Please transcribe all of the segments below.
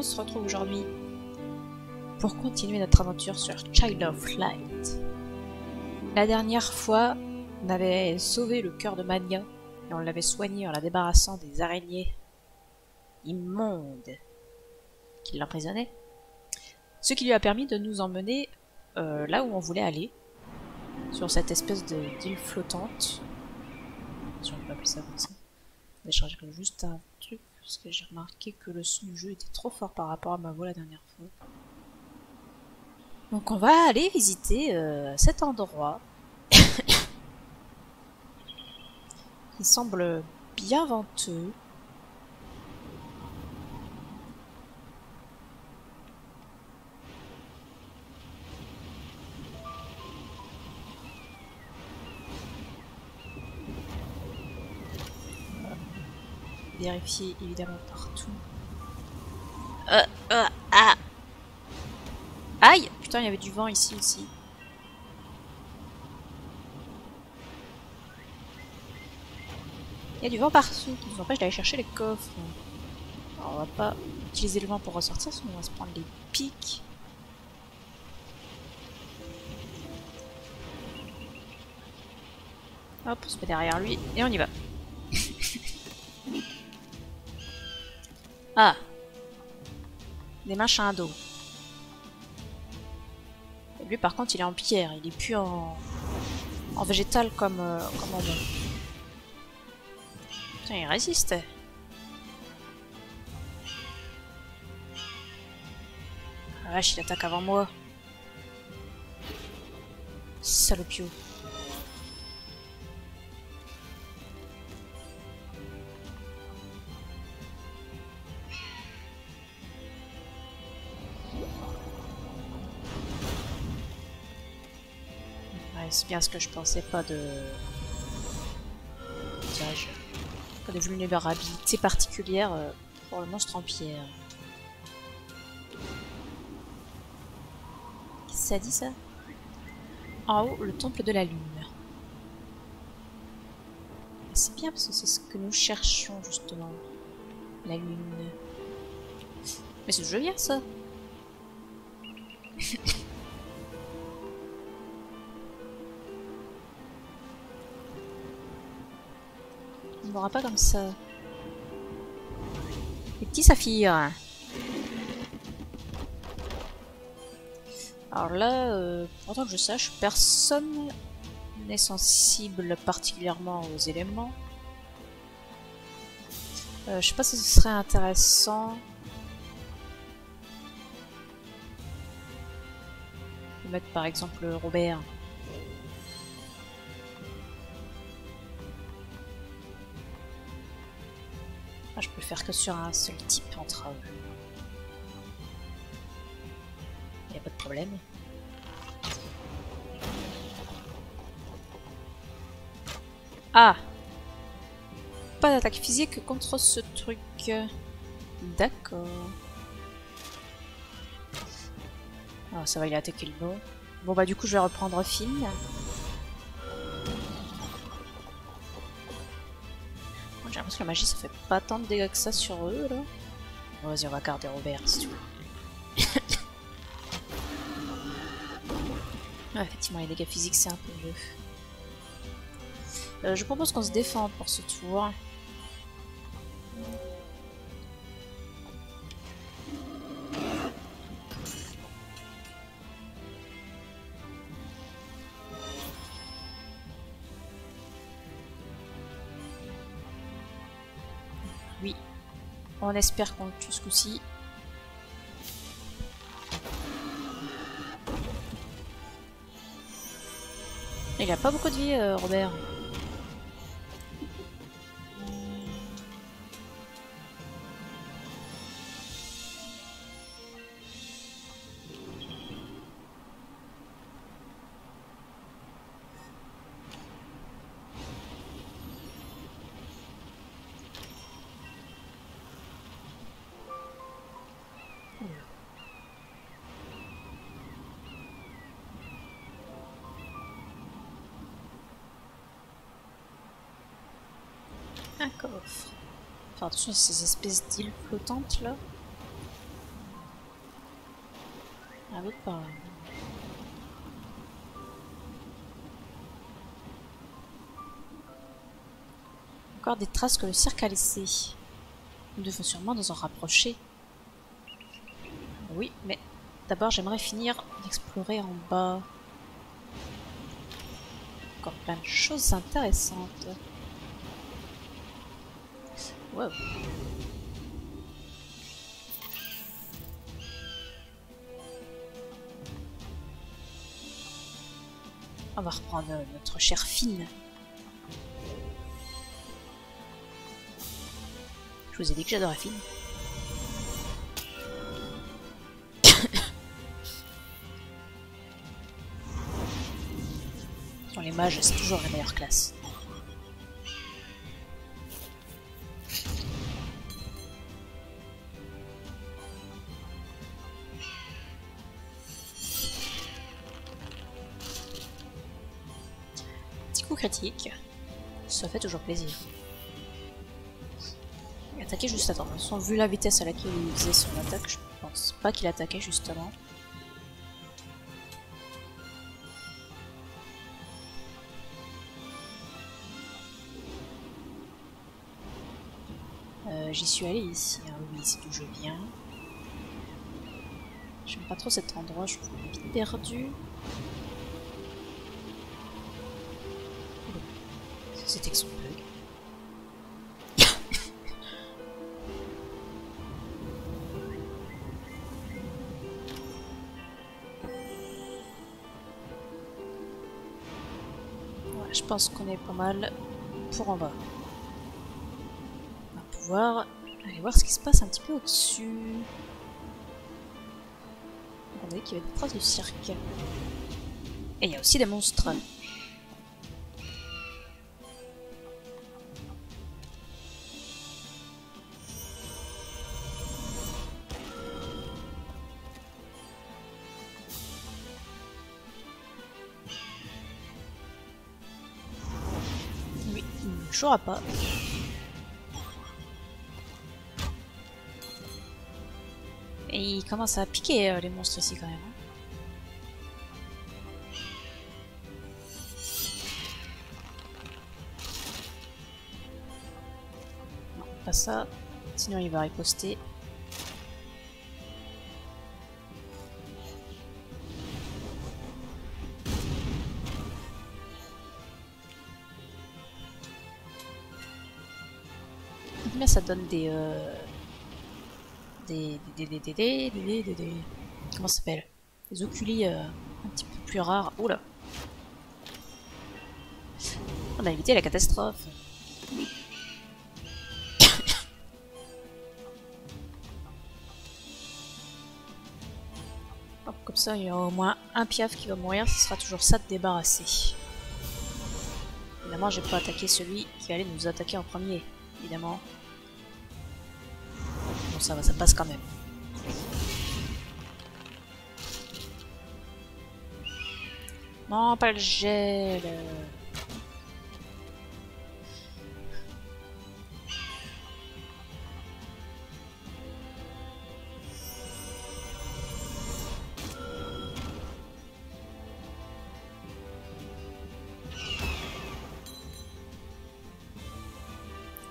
on se retrouve aujourd'hui pour continuer notre aventure sur Child of Light. La dernière fois, on avait sauvé le cœur de Mania et on l'avait soigné en la débarrassant des araignées immondes qui l'emprisonnaient. Ce qui lui a permis de nous emmener là où on voulait aller, sur cette espèce d'île flottante. Si on peut appeler ça comme ça. Je vais changer juste un truc, parce que j'ai remarqué que le son du jeu était trop fort par rapport à ma voix la dernière fois. Donc on va aller visiter cet endroit qui semble bien venteux. Vérifier évidemment partout. Ah. Aïe! Putain, il y avait du vent ici aussi. Il y a du vent partout qui nous empêche d'aller chercher les coffres. Alors, on va pas utiliser le vent pour ressortir, sinon on va se prendre les pics. Hop, on se met derrière lui et on y va. Ah! Des machins à dos. Et lui par contre il est en pierre, il est plus en végétal comme en bon. Putain, il résiste. Ah vache, il attaque avant moi. Salopio. Ouais, c'est bien ce que je pensais, pas de vulnérabilité particulière pour le monstre en pierre. Qu'est-ce que ça dit ça? En haut, le temple de la lune. C'est bien parce que c'est ce que nous cherchions justement. La lune. Mais c'est joli ça. On n'aura pas comme ça. Les petits saphirs. Alors là, pourtant que je sache, personne n'est sensible particulièrement aux éléments. Je sais pas si ce serait intéressant de mettre par exemple Robert. Ah, je peux le faire que sur un seul type entre eux. Y a pas de problème. Ah! Pas d'attaque physique contre ce truc. D'accord. Ah, ça va, il a attaqué le bon. Bon bah du coup je vais reprendre Finn. J'ai l'impression que la magie ça fait pas tant de dégâts que ça sur eux là. Bon, vas-y, on va garder Robert si tu veux. Ouais, effectivement, les dégâts physiques c'est un peu mieux. Je propose qu'on se défende pour ce tour. Oui, on espère qu'on le tue ce coup-ci. Il a pas beaucoup de vie, Robert. Un coffre. Faire attention à ces espèces d'îles flottantes là. Un autre par là. Encore des traces que le cirque a laissées. Nous devons sûrement nous en rapprocher. Oui, mais d'abord j'aimerais finir d'explorer en bas. Encore plein de choses intéressantes. Wow. On va reprendre notre chère Fine. Je vous ai dit que j'adorais Fine. Sur les mages, c'est toujours la meilleure classe. Petit coup critique. Ça fait toujours plaisir. Il attaquait juste à temps. Sans vu la vitesse à laquelle il faisait son attaque, je pense pas qu'il attaquait justement. J'y suis allée ici, hein. Oui, c'est d'où je viens. J'aime pas trop cet endroit, je trouve vite perdu. C'était que son bug. Ouais, je pense qu'on est pas mal pour en bas. On va pouvoir aller voir ce qui se passe un petit peu au-dessus. On a dit qu'il y avait des traces de cirque. Et il y a aussi des monstres. Oui, il ne jouera pas. Et il commence à piquer les monstres ici quand même. Non, pas ça. Sinon il va riposter. Mais ça donne des comment ça s'appelle? Des oculis un petit peu plus rares. Oula! On a évité la catastrophe. Hop, comme ça, il y aura au moins un piaf qui va mourir. Ce sera toujours ça de débarrasser. Évidemment, j'ai pas attaqué celui qui allait nous attaquer en premier. Évidemment. Bon, ça va, ça passe quand même. Non, pas le gel.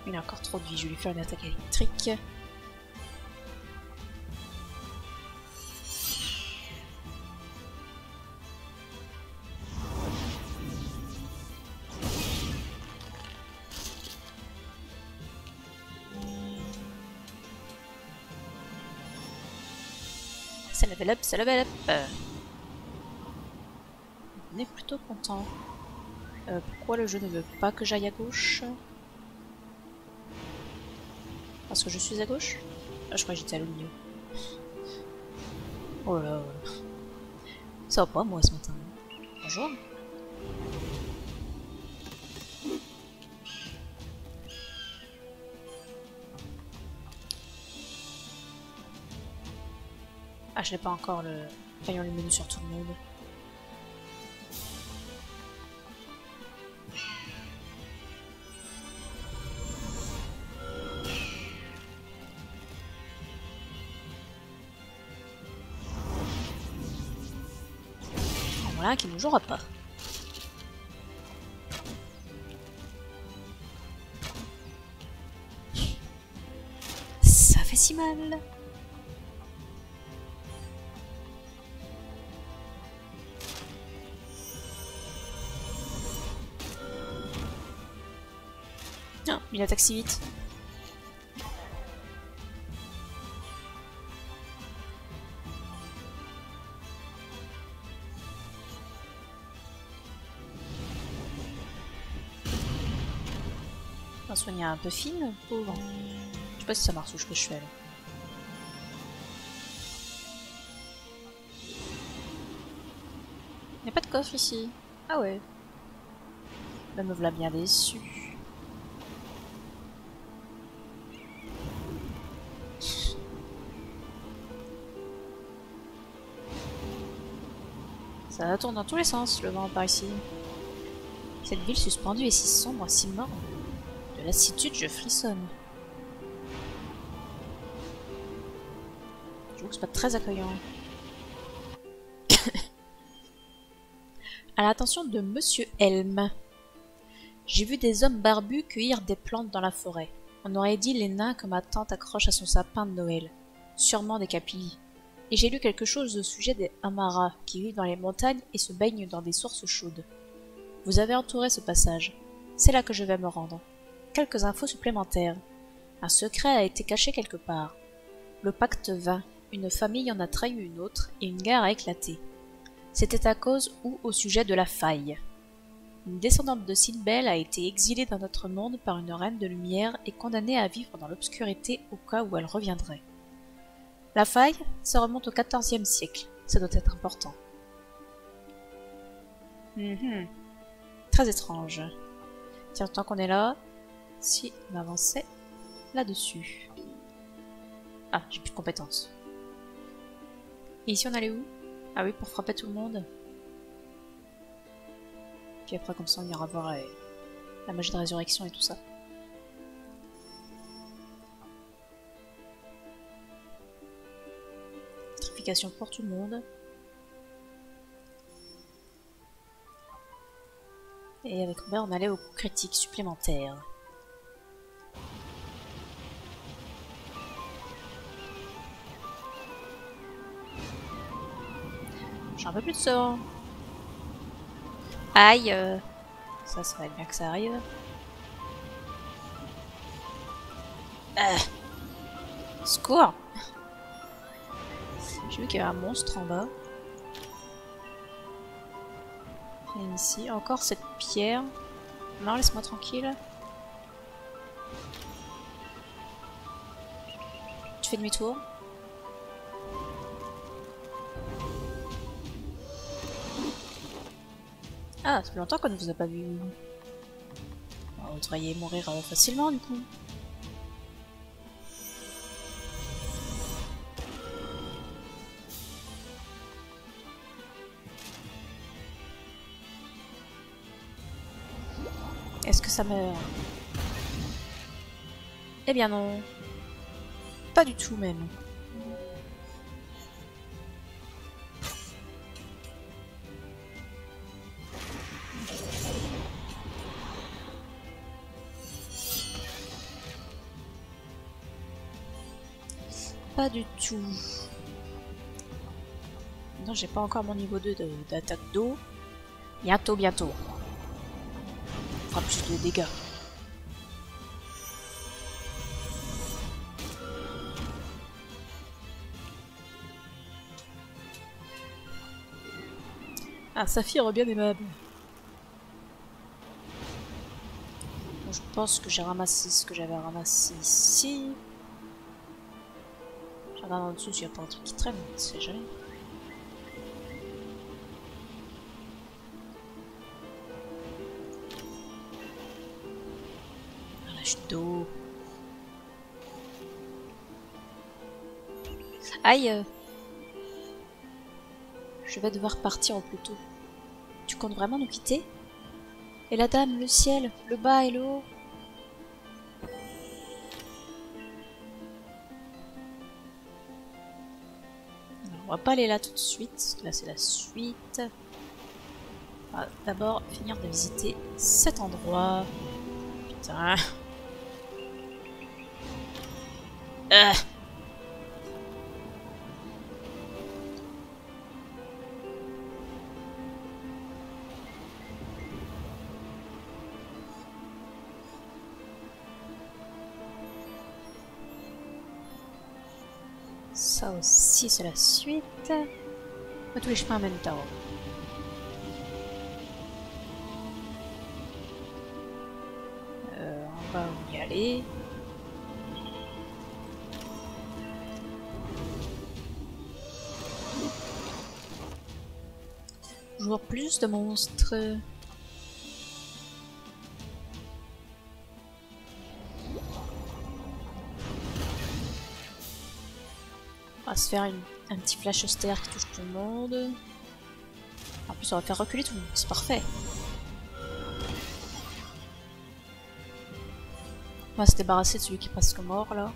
Il a encore trop de vie, je vais lui faire une attaque électrique. Ça level up, ça level up. On est plutôt content. Pourquoi le jeu ne veut pas que j'aille à gauche? Parce que je suis à gauche? Ah, je crois que j'étais à au milieu. Oh là là. Ça va pas moi ce matin. Bonjour. Ah, je n'ai pas encore le rayon lumineux sur tout le monde. Voilà, qui ne jouera pas. Ça fait si mal. Non, il attaque si vite. On va soigner un peu fine, pauvre. Je sais pas si ça marche ou ce que je fais là. Il n'y a pas de coffre ici. Ah ouais. La me voilà bien déçue. Ça tourne dans tous les sens, le vent par ici. Cette ville suspendue est si sombre, si morne. De lassitude, je frissonne. Je trouve que c'est pas très accueillant. À l'attention de Monsieur Helm. J'ai vu des hommes barbus cueillir des plantes dans la forêt. On aurait dit les nains que ma tante accroche à son sapin de Noël. Sûrement des capillis. Et j'ai lu quelque chose au sujet des Amaras, qui vivent dans les montagnes et se baignent dans des sources chaudes. Vous avez entouré ce passage. C'est là que je vais me rendre. Quelques infos supplémentaires. Un secret a été caché quelque part. Le pacte vint. Une famille en a trahi une autre et une guerre a éclaté. C'était à cause ou au sujet de la faille. Une descendante de Sinbel a été exilée dans notre monde par une reine de lumière et condamnée à vivre dans l'obscurité au cas où elle reviendrait. La faille, ça remonte au XIVe siècle. Ça doit être important. Très étrange. Tiens, tant qu'on est là, si on avançait là-dessus. Ah, j'ai plus de compétences. Et ici on allait où? Ah oui, pour frapper tout le monde. Puis après, comme ça, on ira voir la magie de résurrection et tout ça. Vitrification pour tout le monde. Et avec Robert, on allait au coup critique supplémentaire. J'ai un peu plus de sang. Aïe, ça serait bien que ça arrive. Secours. J'ai vu qu'il y avait un monstre en bas. Et ici, encore cette pierre. Non, laisse-moi tranquille. Tu fais demi-tour. Ah, ça fait longtemps qu'on ne vous a pas vu. Oh, vous devriez mourir facilement du coup. Est-ce que ça meurt? Eh bien non. Pas du tout même. Pas du tout. Non, j'ai pas encore mon niveau 2 d'attaque d'eau. Bientôt, bientôt. On fera plus de dégâts. Ah, Saphir bien aimable. Bon, je pense que j'ai ramassé ce que j'avais ramassé ici. Je regarde en dessous s'il n'y a pas un truc qui traîne, on ne sait jamais. La chute d'eau. Aïe! Je vais devoir partir au plus tôt. Tu comptes vraiment nous quitter? Et la dame, le ciel, le bas et le haut? On va pas aller là tout de suite, là c'est la suite. On va d'abord finir de visiter cet endroit. Putain. Ça aussi c'est la suite. Pas tous les chemins en même temps. On va y aller. Toujours plus de monstres. On va se faire un petit flash austère qui touche tout le monde. En plus on va faire reculer tout le monde, c'est parfait. On va se débarrasser de celui qui est presque mort là.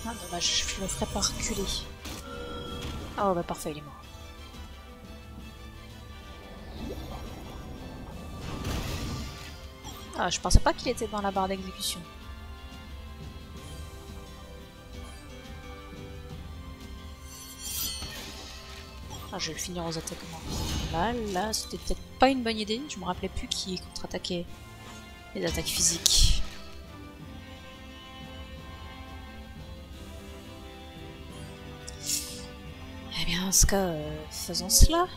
Ah dommage, je le ferai pas reculer. Oh bah parfait, il est mort. Ah, je pensais pas qu'il était dans la barre d'exécution. Ah, je vais le finir aux attaquements. Là, c'était peut-être pas une bonne idée. Je me rappelais plus qui contre-attaquait les attaques physiques. Eh bien, en ce cas, faisons cela.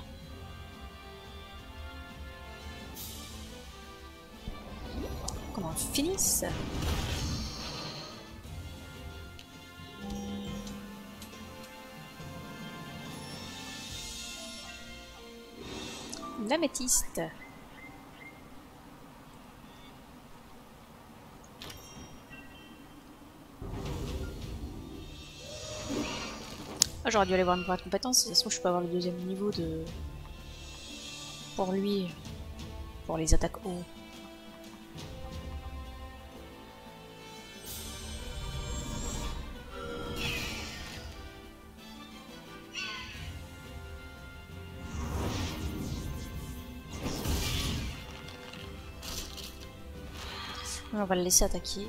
Comment on finisse? L'améthyste. Ah, j'aurais dû aller voir une point de compétence, si ça se trouve je peux avoir le deuxième niveau de... pour lui, pour les attaques haut. On va le laisser attaquer.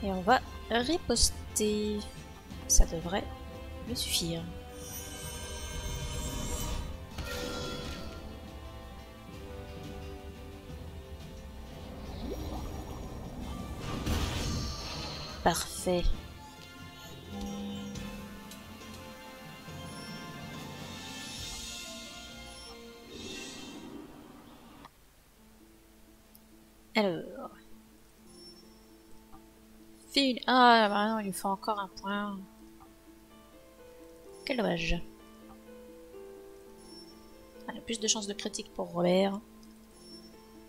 Et on va riposter. Ça devrait me suffire. Parfait. Alors... Ah, bah non, il lui faut encore un point. Quel dommage. Il y a plus de chances de critique pour Robert.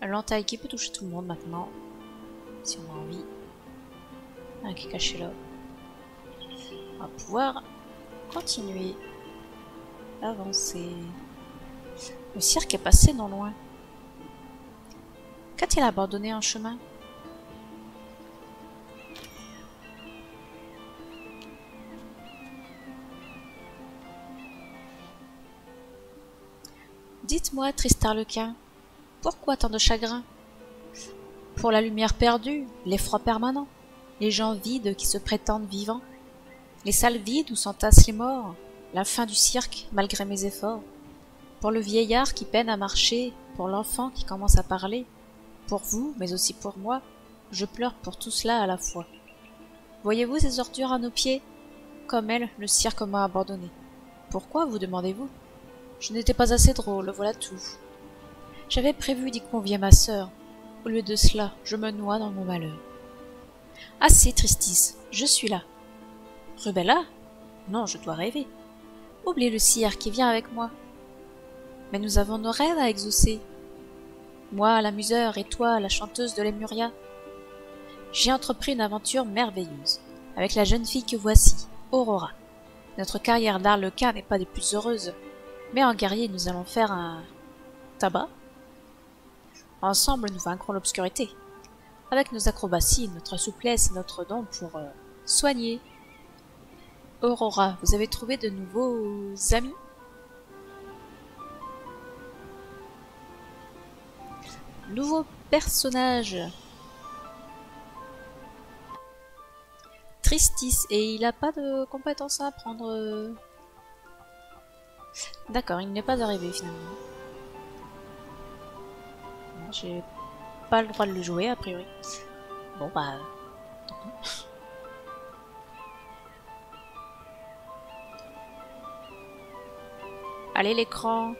L'entaille qui peut toucher tout le monde maintenant. Si on a envie. Un qui est caché là. On va pouvoir continuer. Avancer. Le cirque est passé non loin. Qu'a-t-il abandonné en chemin? Dites-moi, triste arlequin, pourquoi tant de chagrin? Pour la lumière perdue, l'effroi permanent, les gens vides qui se prétendent vivants, les salles vides où s'entassent les morts, la fin du cirque malgré mes efforts, pour le vieillard qui peine à marcher, pour l'enfant qui commence à parler, pour vous, mais aussi pour moi, je pleure pour tout cela à la fois. Voyez-vous ces ordures à nos pieds? Comme elle, le cirque m'a abandonné. Pourquoi, vous demandez-vous? Je n'étais pas assez drôle, voilà tout. J'avais prévu d'y convier ma sœur. Au lieu de cela, je me noie dans mon malheur. Assez, Tristis, je suis là. Rubella? Non, je dois rêver. Oublie le cirque et viens avec moi. Mais nous avons nos rêves à exaucer. Moi, l'amuseur, et toi, la chanteuse de Lemuria. J'ai entrepris une aventure merveilleuse, avec la jeune fille que voici, Aurora. Notre carrière d'Arlequin n'est pas des plus heureuses, mais en guerrier, nous allons faire un tabac. Ensemble, nous vaincrons l'obscurité. Avec nos acrobaties, notre souplesse et notre don pour soigner. Aurora, vous avez trouvé de nouveaux amis? Nouveau personnage. Tristis, et il a pas de compétences à apprendre. D'accord, il n'est pas arrivé finalement. J'ai pas le droit de le jouer a priori. Bon bah... tant pis. Allez l'écran.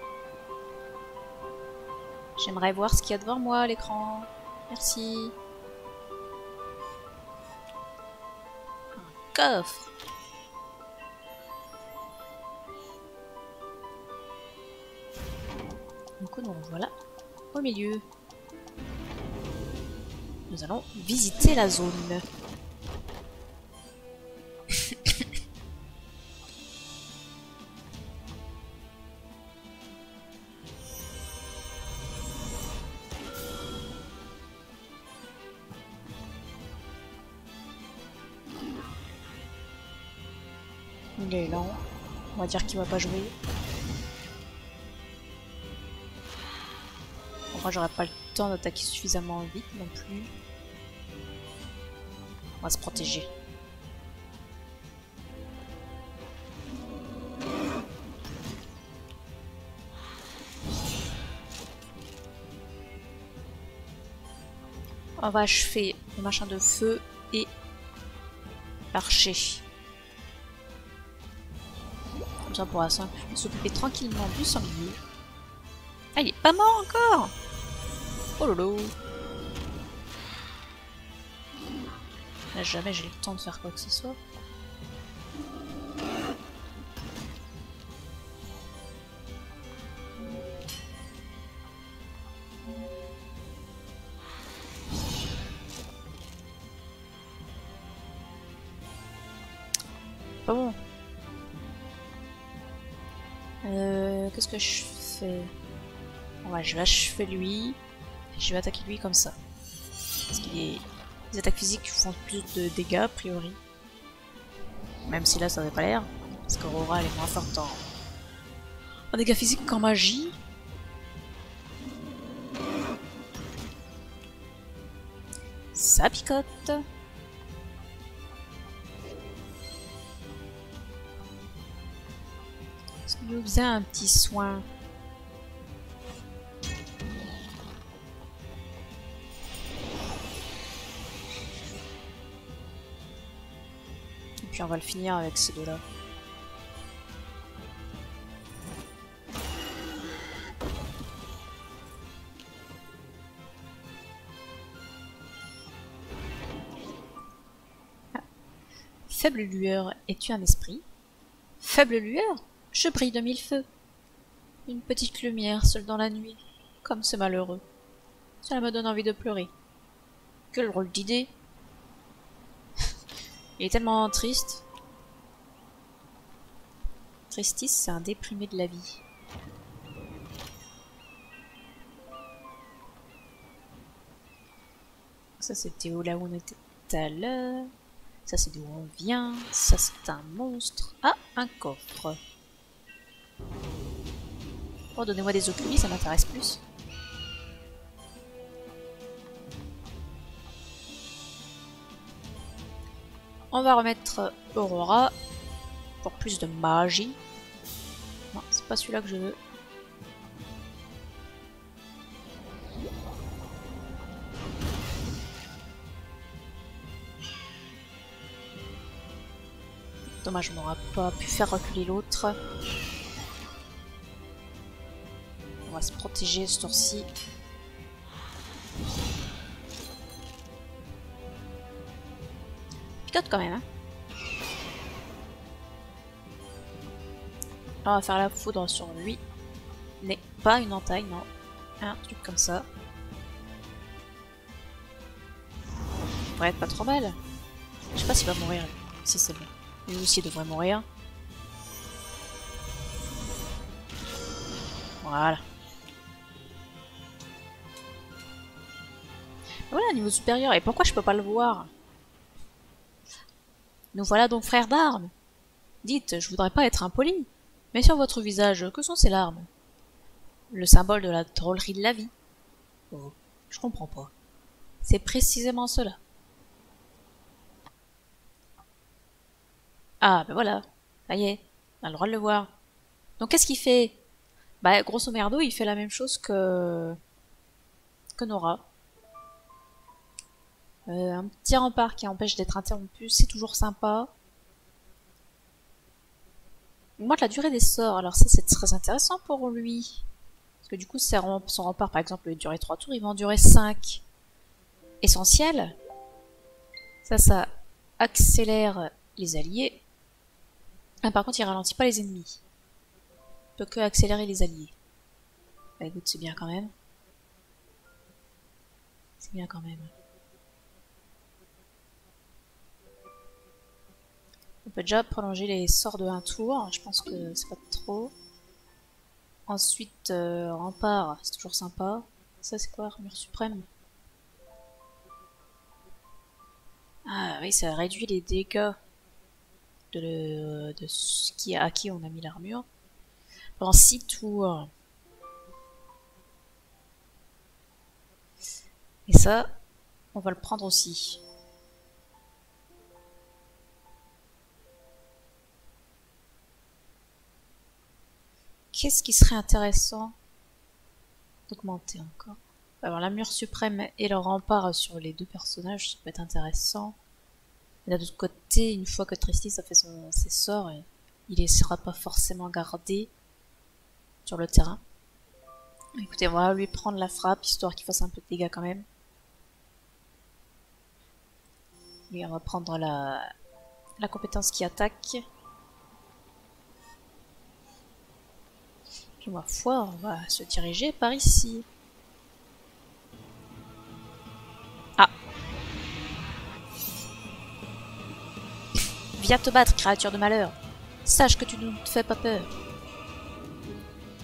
J'aimerais voir ce qu'il y a devant moi à l'écran. Merci. Un coffre. Du coup, nous voilà au milieu. Nous allons visiter la zone. Il est lent. On va dire qu'il va pas jouer. Moi, j'aurais pas le temps d'attaquer suffisamment vite non plus. On va se protéger. On va achever le machin de feu et l'archer. Comme ça, on pourra s'occuper tranquillement du sanglier. Ah, il est pas mort encore! Oh lolo! Là, jamais j'ai le temps de faire quoi que ce soit. Bon. Qu'est-ce que je fais? Ouais, je vais achever lui. Je vais attaquer lui comme ça. Parce qu'il est... Les attaques physiques font plus de dégâts, a priori. Même si là, ça n'avait pas l'air. Parce qu'Aurora, elle est moins forte en dégâts physiques qu'en magie. Ça picote. Est-ce que vous faisait un petit soin? Et puis on va le finir avec ces deux-là. Ah. Faible lueur, es-tu un esprit? Faible lueur? Je brille de mille feux. Une petite lumière seule dans la nuit. Comme c'est malheureux. Cela me donne envie de pleurer. Quel drôle d'idée. Il est tellement triste. Tristis, c'est un déprimé de la vie. Ça c'était là où on était tout à l'heure. Ça c'est d'où on vient. Ça c'est un monstre. Ah, un coffre. Oh, donnez-moi des oculis, ça m'intéresse plus. On va remettre Aurora pour plus de magie. Non, c'est pas celui-là que je veux. Dommage, on n'aura pas pu faire reculer l'autre. On va se protéger ce tour-ci. Picote quand même, hein. Là, on va faire la foudre sur lui. n'est pas une entaille, non. Un truc comme ça. Ça devrait être pas trop mal. Je sais pas s'il va mourir. Si c'est bon. Lui aussi devrait mourir. Voilà. Voilà, niveau supérieur. Et pourquoi je peux pas le voir? Nous voilà donc frères d'armes. Dites, je voudrais pas être impoli. Mais sur votre visage, que sont ces larmes? Le symbole de la drôlerie de la vie. Oh, je comprends pas. C'est précisément cela. Ah, ben voilà. Ça y est, on a le droit de le voir. Donc qu'est-ce qu'il fait? Bah, grosso merdo, il fait la même chose que Nora. Un petit rempart qui empêche d'être interrompu, c'est toujours sympa. Moi, de la durée des sorts, alors ça c'est très intéressant pour lui. Parce que du coup, son rempart, par exemple, il durait 3 tours, il va en durer 5. Essentiel. Ça accélère les alliés. Ah, par contre, il ralentit pas les ennemis. Il peut que accélérer les alliés. Bah écoute, c'est bien quand même. C'est bien quand même. On peut déjà prolonger les sorts de un tour. Je pense que c'est pas trop. Ensuite, rempart, c'est toujours sympa. Ça, c'est quoi, armure suprême? Ah oui, ça réduit les dégâts de à qui on a mis l'armure. Pendant 6 tours. Et ça, on va le prendre aussi. Qu'est-ce qui serait intéressant d'augmenter encore? Alors l'armure suprême et le rempart sur les deux personnages, ça peut être intéressant. Et d'un autre côté, une fois que Tristis a fait ses sorts, il ne sera pas forcément gardé sur le terrain. Écoutez, on va lui prendre la frappe, histoire qu'il fasse un peu de dégâts quand même. Et on va prendre la compétence qui attaque. Puis ma foi, on va se diriger par ici. Ah! Viens te battre, créature de malheur. Sache que tu ne te fais pas peur.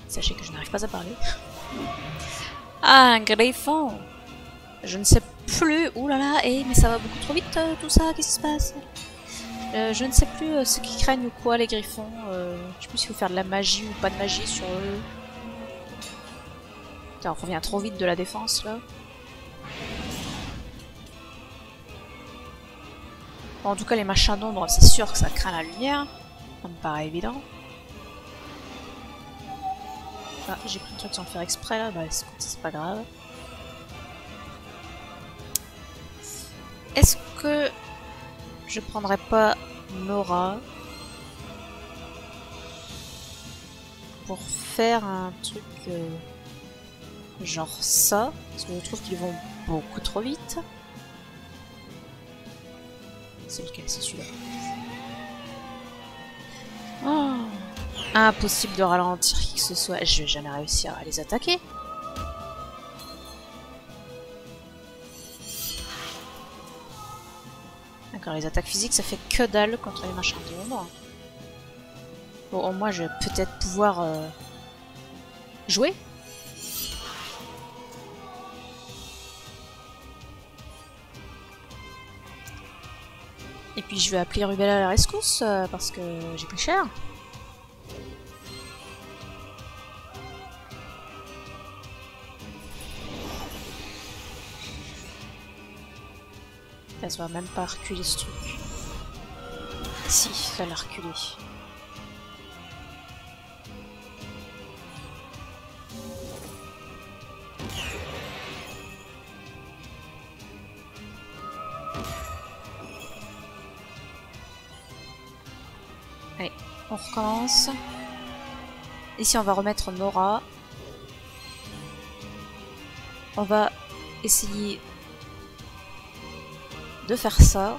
Sachez que je n'arrive pas à parler. Ah, un griffon! Je ne sais plus. Ouh là là, mais ça va beaucoup trop vite tout ça. Qu'est-ce qui se passe? Je ne sais plus ce qu'ils craignent ou quoi, les griffons. Je sais plus s'il faut faire de la magie ou pas de magie sur eux. Putain, on revient trop vite de la défense là. Bon, en tout cas, les machins d'ombre, c'est sûr que ça craint la lumière. Ça me paraît évident. Ah, j'ai pris un truc sans faire exprès là. Bah, c'est pas grave. Est-ce que je prendrais pas Nora pour faire un truc genre ça? Parce que je trouve qu'ils vont beaucoup trop vite. C'est lequel? C'est celui-là. Oh, impossible de ralentir qui que ce soit. Je vais jamais réussir à les attaquer. D'accord, les attaques physiques, ça fait que dalle contre les machins d'ombre. Bon, au moins, je vais peut-être pouvoir jouer. Et puis, je vais appeler Rubella à la rescousse, parce que j'ai pris cher. Ça va même pas reculer ce truc. Si, ça l'a reculé. Allez, on recommence. Ici, on va remettre Nora. On va essayer de faire ça.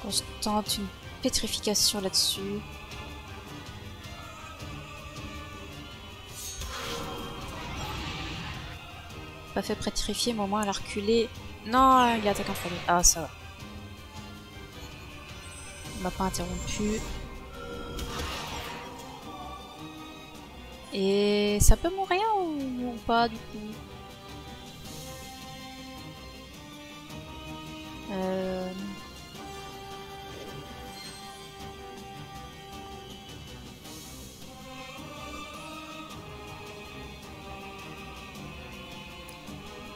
On se tente une pétrification là-dessus. Pas fait pétrifier, mais au moins elle a reculé. Non, il attaque en premier. Ah, ça va. On m'a pas interrompu. Et ça peut mourir ou pas du coup?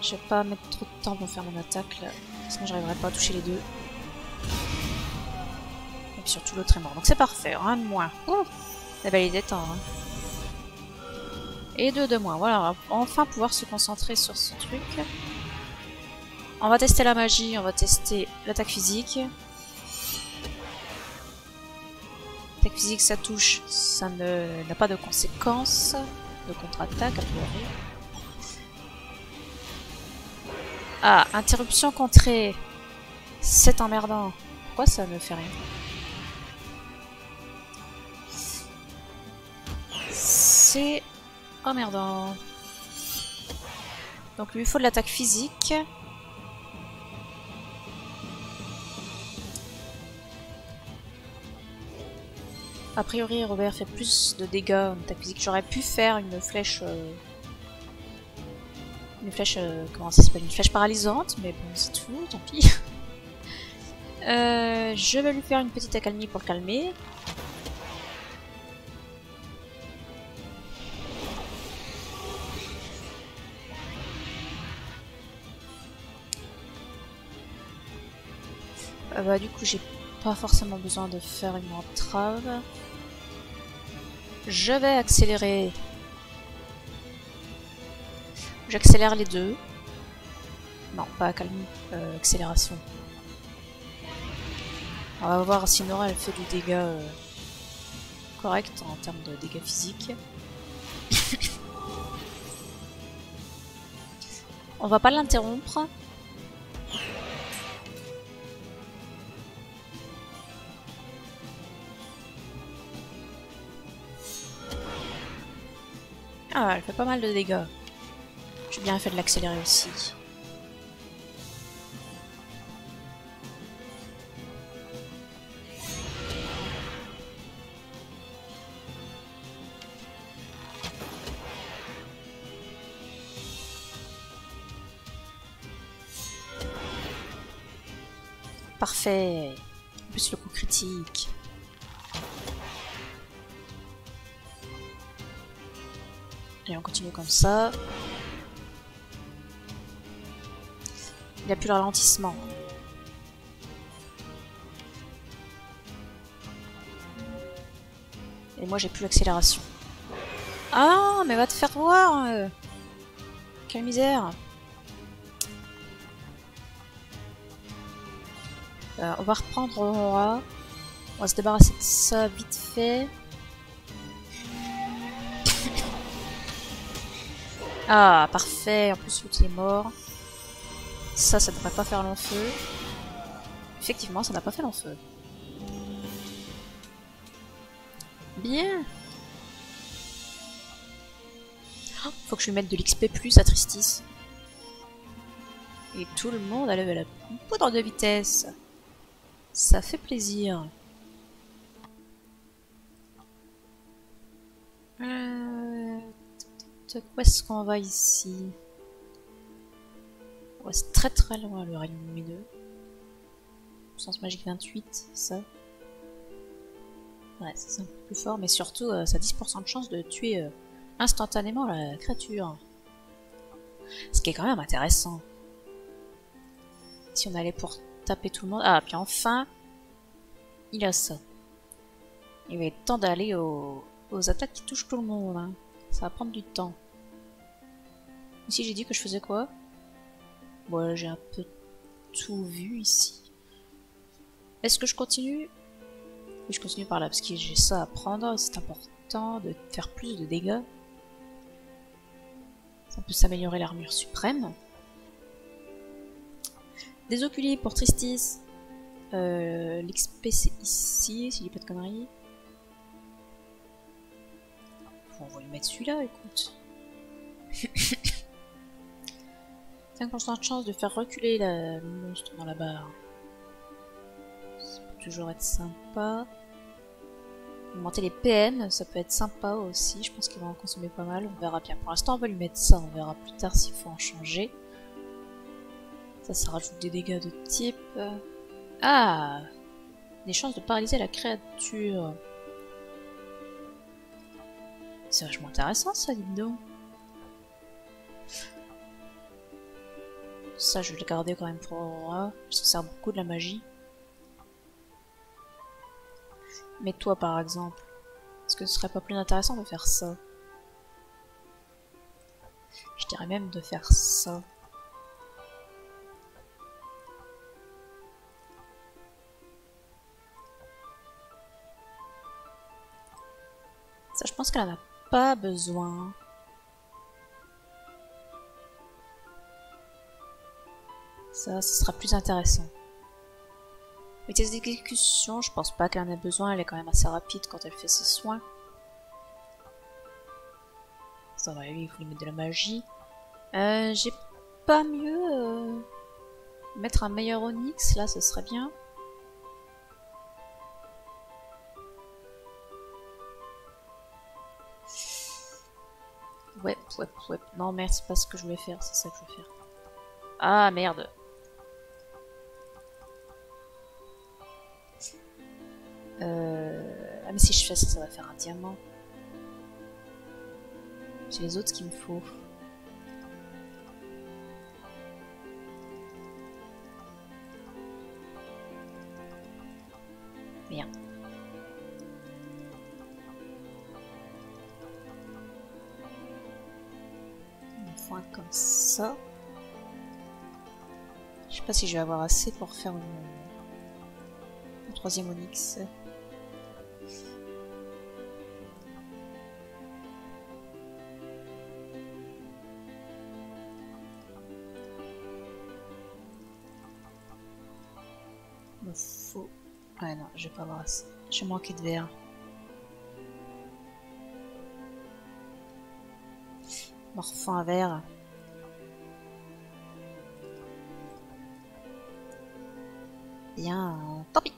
Je vais pas mettre trop de temps pour faire mon attaque là, sinon j'arriverai pas à toucher les deux. Et puis surtout l'autre est mort, donc c'est parfait, un de moins. Ouh, la belle idée temps. Hein. Et deux de moins, voilà, on va enfin pouvoir se concentrer sur ce truc. On va tester la magie, on va tester l'attaque physique. L'attaque physique ça touche, ça n'a pas de conséquences de contre-attaque a priori. Ah, interruption contrée. C'est emmerdant. Pourquoi ça ne fait rien? C'est emmerdant. Donc il lui faut de l'attaque physique. A priori, Robert fait plus de dégâts en attaque physique. J'aurais pu faire une flèche... comment ça s'appelle? Une flèche paralysante, mais bon, c'est tout, tant pis. Je vais lui faire une petite accalmie pour le calmer. Bah, du coup, j'ai pas forcément besoin de faire une entrave. Je vais accélérer. J'accélère les deux. Non, pas accalmie, accélération. On va voir si Nora elle fait du dégât correct en termes de dégâts physiques. On va pas l'interrompre. Ah, elle fait pas mal de dégâts. J'ai bien fait de l'accélérer aussi. Parfait. En plus le coup critique. Et on continue comme ça. Il n'y a plus le ralentissement. Et moi j'ai plus l'accélération. Ah, mais va te faire voir. Quelle misère. On va reprendre Aurora. On va se débarrasser de ça vite fait. Ah, parfait. En plus, l'outil est mort. Ça devrait pas faire long feu. Effectivement, ça n'a pas fait long feu. Bien. Oh, faut que je lui mette de l'XP plus à Tristis. Et tout le monde a level up. Une poudre de vitesse. Ça fait plaisir. Où est-ce qu'on va ici? On reste très très loin le rayon lumineux. Puissance magique 28, ça. Ouais, c'est un peu plus fort, mais surtout ça a 10% de chance de tuer instantanément la créature. Ce qui est quand même intéressant. Si on allait pour taper tout le monde... Ah, puis enfin, il a ça. Il va être temps d'aller aux attaques qui touchent tout le monde. Hein. Ça va prendre du temps. Ici, j'ai dit que je faisais quoi? Bon, j'ai un peu tout vu ici. Est-ce que je continue? Oui, je continue par là, parce que j'ai ça à prendre. C'est important de faire plus de dégâts. Ça peut s'améliorer l'armure suprême. Des oculis pour Tristis. L'XP c'est ici, si je dis pas de conneries. Bon, on va lui mettre celui-là, écoute. 5% de chance de faire reculer le monstre dans la barre. Ça peut toujours être sympa. Augmenter les PM, ça peut être sympa aussi. Je pense qu'il va en consommer pas mal. On verra bien. Pour l'instant, on va lui mettre ça. On verra plus tard s'il faut en changer. Ça rajoute des dégâts de type... Ah! Des chances de paralyser la créature. C'est vachement intéressant ça, dis donc. Ça, je vais le garder quand même pour Aurora. Ça sert beaucoup de la magie. Mais toi, par exemple, est-ce que ce serait pas plus intéressant de faire ça? Je dirais même de faire ça. Ça, je pense qu'elle en a pas besoin. Ça, ce sera plus intéressant. Vitesse d'exécution, je pense pas qu'elle en ait besoin, elle est quand même assez rapide quand elle fait ses soins. Ça va, lui, il faut lui mettre de la magie. J'ai pas mieux mettre un meilleur Onyx, là, ce serait bien. Ouais. Non, merde, c'est pas ce que je voulais faire, c'est ça que je veux faire. Ah, merde. Ah mais si je fais ça, ça va faire un diamant. J'ai les autres qu'il me faut. Bien. Un point comme ça. Je sais pas si je vais avoir assez pour faire mon troisième Onyx. Me faut... Ouais non, je vais pas avoir assez. Je vais manquer de verre. Me refends un verre. Bien, tant pis.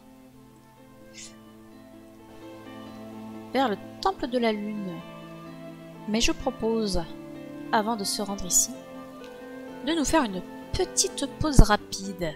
Vers le temple de la lune. Mais je propose, avant de se rendre ici, de nous faire une petite pause rapide.